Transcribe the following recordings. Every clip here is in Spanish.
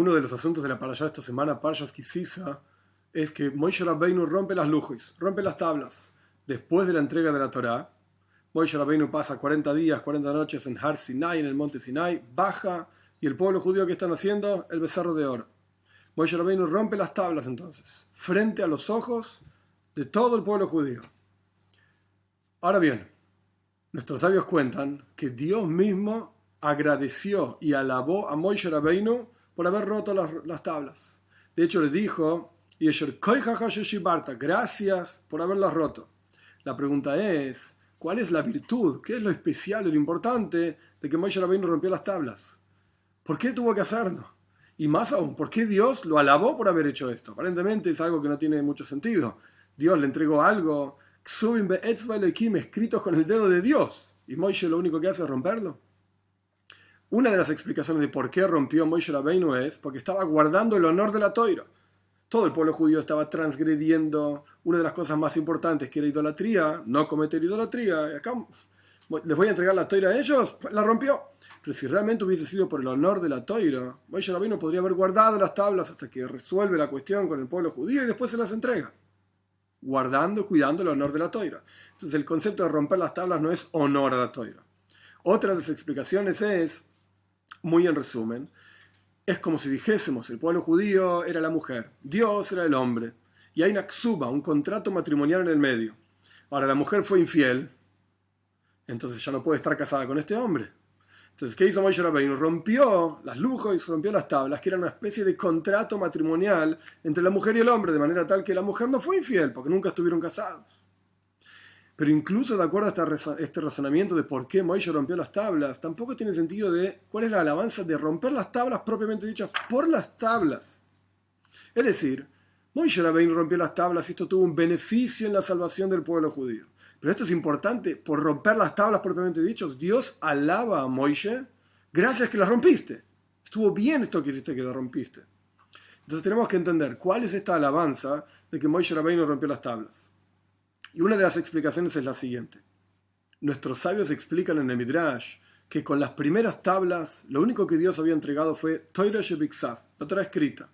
Uno de los asuntos de la parashá de esta semana, Parshas Ki Sisa, es que Moshe Rabbeinu rompe las lujes, rompe las tablas. Después de la entrega de la Torá, Moshe Rabbeinu pasa 40 días, 40 noches en Har Sinai, en el monte Sinai, baja, y el pueblo judío que están haciendo, el becerro de oro. Moshe Rabbeinu rompe las tablas entonces, frente a los ojos de todo el pueblo judío. Ahora bien, nuestros sabios cuentan que Dios mismo agradeció y alabó a Moshe Rabbeinu por haber roto las tablas. De hecho, le dijo, gracias por haberlas roto. La pregunta es, ¿cuál es la virtud? ¿Qué es lo especial y lo importante de que Moshe Rabbeinu rompió las tablas? ¿Por qué tuvo que hacerlo? Y más aún, ¿por qué Dios lo alabó por haber hecho esto? Aparentemente es algo que no tiene mucho sentido. Dios le entregó algo, escritos con el dedo de Dios, y Moshe lo único que hace es romperlo. Una de las explicaciones de por qué rompió Moshe Rabbeinu es porque estaba guardando el honor de la Toira. Todo el pueblo judío estaba transgrediendo una de las cosas más importantes, que era idolatría, no cometer idolatría. Y acá les voy a entregar la Toira a ellos, la rompió. Pero si realmente hubiese sido por el honor de la Toira, Moshe Rabbeinu podría haber guardado las tablas hasta que resuelve la cuestión con el pueblo judío y después se las entrega, guardando, cuidando el honor de la Toira. Entonces el concepto de romper las tablas no es honor a la Toira. Otra de las explicaciones es, muy en resumen, es como si dijésemos, el pueblo judío era la mujer, Dios era el hombre, y hay una ksuba, un contrato matrimonial en el medio. Ahora la mujer fue infiel, entonces ya no puede estar casada con este hombre. Entonces, ¿qué hizo Moshe Rabbeinu? Rompió las lujos y rompió las tablas, que eran una especie de contrato matrimonial entre la mujer y el hombre, de manera tal que la mujer no fue infiel, porque nunca estuvieron casados. Pero incluso de acuerdo a este razonamiento de por qué Moshe rompió las tablas, tampoco tiene sentido de cuál es la alabanza de romper las tablas propiamente dichas por las tablas. Es decir, Moshe Rabbeinu rompió las tablas y esto tuvo un beneficio en la salvación del pueblo judío. Pero esto es importante, por romper las tablas propiamente dichas, Dios alaba a Moshe, gracias que las rompiste. Estuvo bien esto que hiciste, que las rompiste. Entonces tenemos que entender cuál es esta alabanza de que Moshe Rabbeinu rompió las tablas. Y una de las explicaciones es la siguiente. Nuestros sabios explican en el Midrash que con las primeras tablas lo único que Dios había entregado fue Torah Shebiksav, la Torah escrita.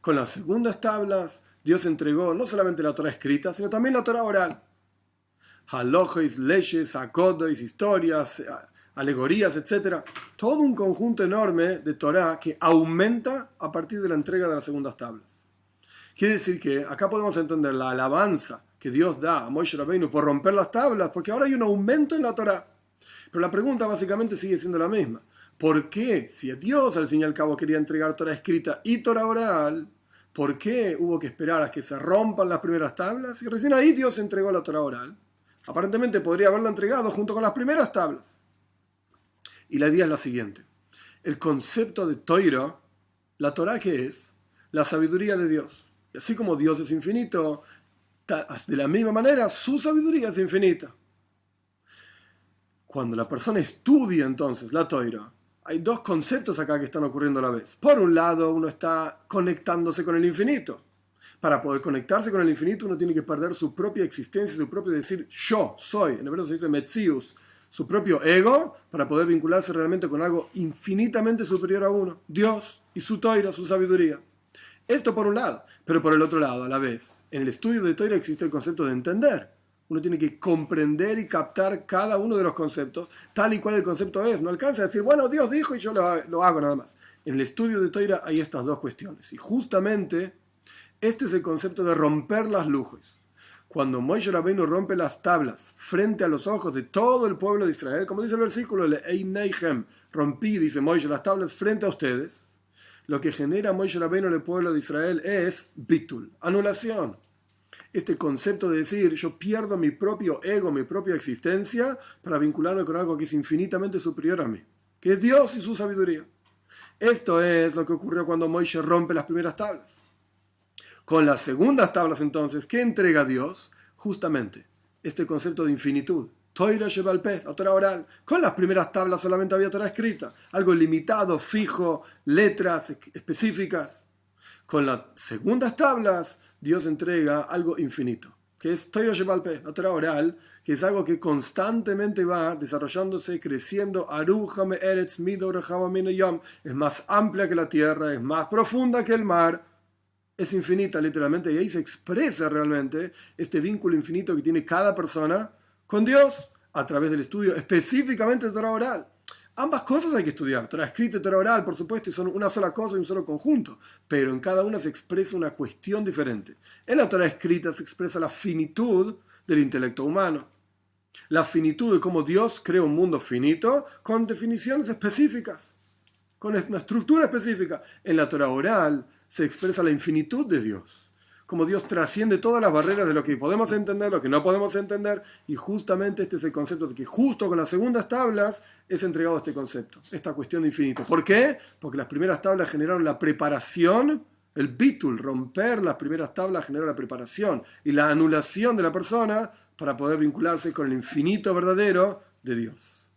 Con las segundas tablas Dios entregó no solamente la Torah escrita, sino también la Torah oral. Halojos, leyes, akodos, historias, alegorías, etc. Todo un conjunto enorme de Torah que aumenta a partir de la entrega de las segundas tablas. Quiere decir que acá podemos entender la alabanza que Dios da a Moshe Rabbeinu por romper las tablas, porque ahora hay un aumento en la Torah. Pero la pregunta básicamente sigue siendo la misma. ¿Por qué, si Dios al fin y al cabo quería entregar Torah escrita y Torah oral, por qué hubo que esperar a que se rompan las primeras tablas? Y recién ahí Dios entregó la Torah oral. Aparentemente podría haberla entregado junto con las primeras tablas. Y la idea es la siguiente. El concepto de Toira, la Torah, ¿qué es? La sabiduría de Dios. Y así como Dios es infinito, de la misma manera su sabiduría es infinita. Cuando la persona estudia entonces la Toira, hay dos conceptos acá que están ocurriendo a la vez. Por un lado, uno está conectándose con el infinito. Para poder conectarse con el infinito, uno tiene que perder su propia existencia, su propio decir yo soy. En hebreo se dice metzius, su propio ego, para poder vincularse realmente con algo infinitamente superior a uno, Dios y su Toira, su sabiduría. Esto por un lado, pero por el otro lado, a la vez, en el estudio de Toira existe el concepto de entender. Uno tiene que comprender y captar cada uno de los conceptos, tal y cual el concepto es. No alcanza a decir, bueno, Dios dijo y yo lo hago nada más. En el estudio de Toira hay estas dos cuestiones. Y justamente este es el concepto de romper las lujes. Cuando Moshe Rabbeinu rompe las tablas frente a los ojos de todo el pueblo de Israel, como dice el versículo, rompí, dice Moshe, las tablas frente a ustedes, lo que genera Moshe Rabbeinu en el pueblo de Israel es bitul, anulación. Este concepto de decir, yo pierdo mi propio ego, mi propia existencia, para vincularme con algo que es infinitamente superior a mí, que es Dios y su sabiduría. Esto es lo que ocurrió cuando Moshe rompe las primeras tablas. Con las segundas tablas, entonces, ¿qué entrega Dios? Justamente este concepto de infinitud. Toira Shebal Peh, la Torah oral. Con las primeras tablas solamente había Torah escrita, algo limitado, fijo, letras específicas. Con las segundas tablas, Dios entrega algo infinito, que es Torah Shebal Peh, la Torah oral, que es algo que constantemente va desarrollándose, creciendo. Arujame Eretz Mido Rehama Mino Yom, es más amplia que la tierra, es más profunda que el mar, es infinita literalmente, y ahí se expresa realmente este vínculo infinito que tiene cada persona con Dios a través del estudio específicamente de Torah oral. Ambas cosas hay que estudiar, Torah escrita y Torah oral, por supuesto, y son una sola cosa y un solo conjunto, pero en cada una se expresa una cuestión diferente. En la Torah escrita se expresa la finitud del intelecto humano, la finitud de cómo Dios crea un mundo finito con definiciones específicas, con una estructura específica. En la Torah oral se expresa la infinitud de Dios, como Dios trasciende todas las barreras de lo que podemos entender, lo que no podemos entender, y justamente este es el concepto de que justo con las segundas tablas es entregado este concepto, esta cuestión de infinito. ¿Por qué? Porque las primeras tablas generaron la preparación, el bitul, romper las primeras tablas generó la preparación y la anulación de la persona para poder vincularse con el infinito verdadero de Dios.